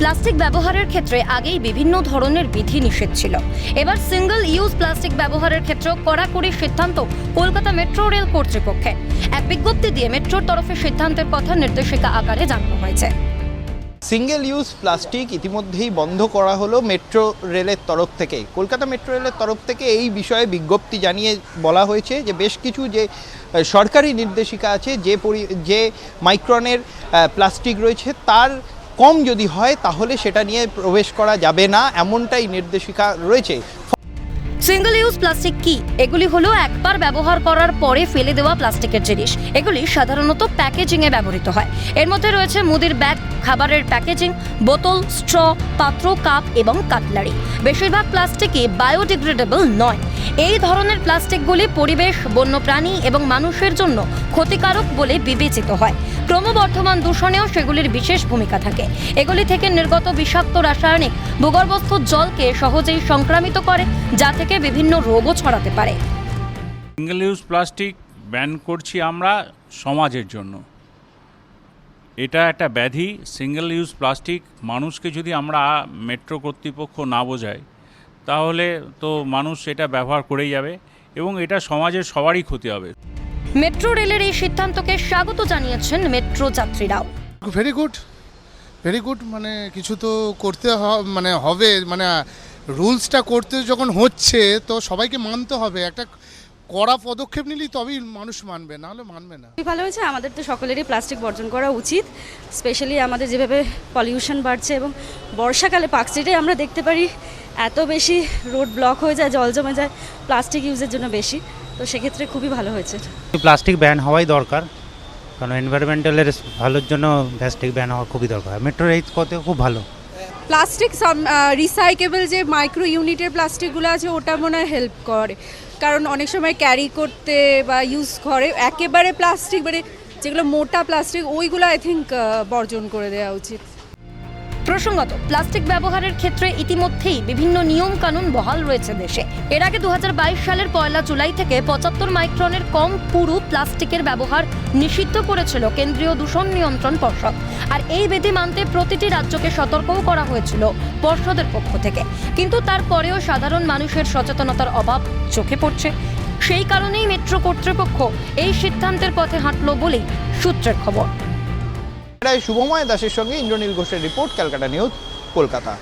Plastic ব্যবহারের ক্ষেত্রে আগেই বিভিন্ন ধরনের বিধি নিষেধ ছিল। এবার সিঙ্গেল ইউজ প্লাস্টিক ব্যবহারের ক্ষেত্রে কড়াকড়ি সিদ্ধান্ত কলকাতা মেট্রো রেল কর্তৃপক্ষের। এক বিজ্ঞপ্তি দিয়ে মেট্রোর তরফে সিদ্ধান্তের কথা নির্দেশিকা আকারে জানানো হয়েছে। সিঙ্গেল ইউজ প্লাস্টিক ইতিমধ্যেই বন্ধ করা হলো মেট্রো রেলের তরফ থেকে। কলকাতা মেট্রো রেলের তরফ থেকে এই বিষয়ে বিজ্ঞপ্তি জানিয়ে বলা হয়েছে যে বেশ কিছু যে সরকারি নির্দেশিকা আছে, যে মাইক্রনের প্লাস্টিক রয়েছে তার কম যদি হয় তাহলে সেটা নিয়ে প্রবেশ করা যাবে না, এমনটাই নির্দেশিকা রয়েছে। সিঙ্গেল ইউজ প্লাস্টিক কি? এগুলি হলো একবার ব্যবহার করার পরে ফেলে দেওয়া প্লাস্টিকের জিনিস। এগুলি সাধারণত প্যাকেজিংয়ে ব্যবহৃত হয়। এর মধ্যে রয়েছে মুদির ব্যাগ, খাবারের প্যাকেজিং, বোতল, স্ট্র, পাত্র, কাপ এবং কাটলারি। বেশিরভাগ প্লাস্টিকই বায়োডিগ্রেডেবল নয়। এই ধরনের প্লাস্টিকগুলি পরিবেশ, বন্যপ্রাণী এবং মানুষের জন্য ক্ষতিকারক বলে বিবেচিত হয়। ক্রমবর্ধমান দূষণেও সেগুলির বিশেষ ভূমিকা থাকে। এগুলি থেকে নির্গত বিষাক্ত রাসায়নিক ভূগর্ভস্থ জলকে সহজেই সংক্রামিত করে, যা থেকে বিভিন্ন রোগও ছড়াতে পারে। সিঙ্গেল ইউজ প্লাস্টিক ব্যান করছি আমরা সমাজের জন্য। এটা একটা ব্যাধি। সিঙ্গেল ইউজ প্লাস্টিক মানুষকে যদি আমরা মেট্রো কর্তৃপক্ষ না বোঝায় তাহলে তো মানুষ এটা ব্যবহার করেই যাবে এবং এটা সমাজের সবারই ক্ষতি হবে। মেট্রো রেলের এই সিদ্ধান্তকে স্বাগত জানিয়েছেন মেট্রো যাত্রীরাও। ভেরি গুড, মানে কিছু তো করতে হবে, মানে রুলসটা করতে যখন হচ্ছে তো সবাইকে মানতে হবে। একটা কড়া পদক্ষেপ নিলেই তবেই মানুষ মানবে, না হলে মানবে না। ভালো হয়েছে। আমাদের তো সকলেরই প্লাস্টিক বর্জন করা উচিত। স্পেশালি আমাদের যেভাবে পলিউশন বাড়ছে এবং বর্ষাকালে পার্ক স্ট্রিটে আমরা দেখতে পারি এত বেশি রোড ব্লক হয়ে যায়, জল জমে যায় প্লাস্টিক ইউজের জন্য বেশি। তো সেক্ষেত্রে খুবই ভালো হয়েছে। প্লাস্টিক ব্যান হওয়াই দরকার, কারণ এনভায়রনমেন্টালের ভালোর জন্য প্লাস্টিক ব্যান হওয়া খুবই দরকার। মেট্রো রেল করতে খুব ভালো। প্লাস্টিক রিসাইকেবল যে মাইক্রো ইউনিটের প্লাস্টিকগুলো আছে ওটা মনে হয় হেল্প করে, কারণ অনেক সময় ক্যারি করতে বা ইউজ করে একেবারে প্লাস্টিক, মানে যেগুলো মোটা প্লাস্টিক ওইগুলো আই থিঙ্ক বর্জন করে দেওয়া উচিত। প্রসঙ্গত, প্লাস্টিক ব্যবহারের ক্ষেত্রে ইতিমধ্যেই বিভিন্ন নিয়ম কানুন বহাল রয়েছে দেশে। এর আগে 2022 সালের 1 জুলাই থেকে 75 মাইক্রনের কম পুরু প্লাস্টিকের ব্যবহার নিষিদ্ধ করেছিল কেন্দ্রীয় দূষণ নিয়ন্ত্রণ পর্ষদ। আর এই বিধি মানতে প্রতিটি রাজ্যকে সতর্কও করা হয়েছিল পর্ষদের পক্ষ থেকে। কিন্তু তারপরেও সাধারণ মানুষের সচেতনতার অভাব চোখে পড়ছে। সেই কারণেই মেট্রো কর্তৃপক্ষ এই সিদ্ধান্তের পথে হাঁটল বলেই সূত্রের খবর। শুভময় দাসের সঙ্গে ইন্দ্রনীল ঘোষের রিপোর্ট, ক্যালকাটা নিউজ, কলকাতা।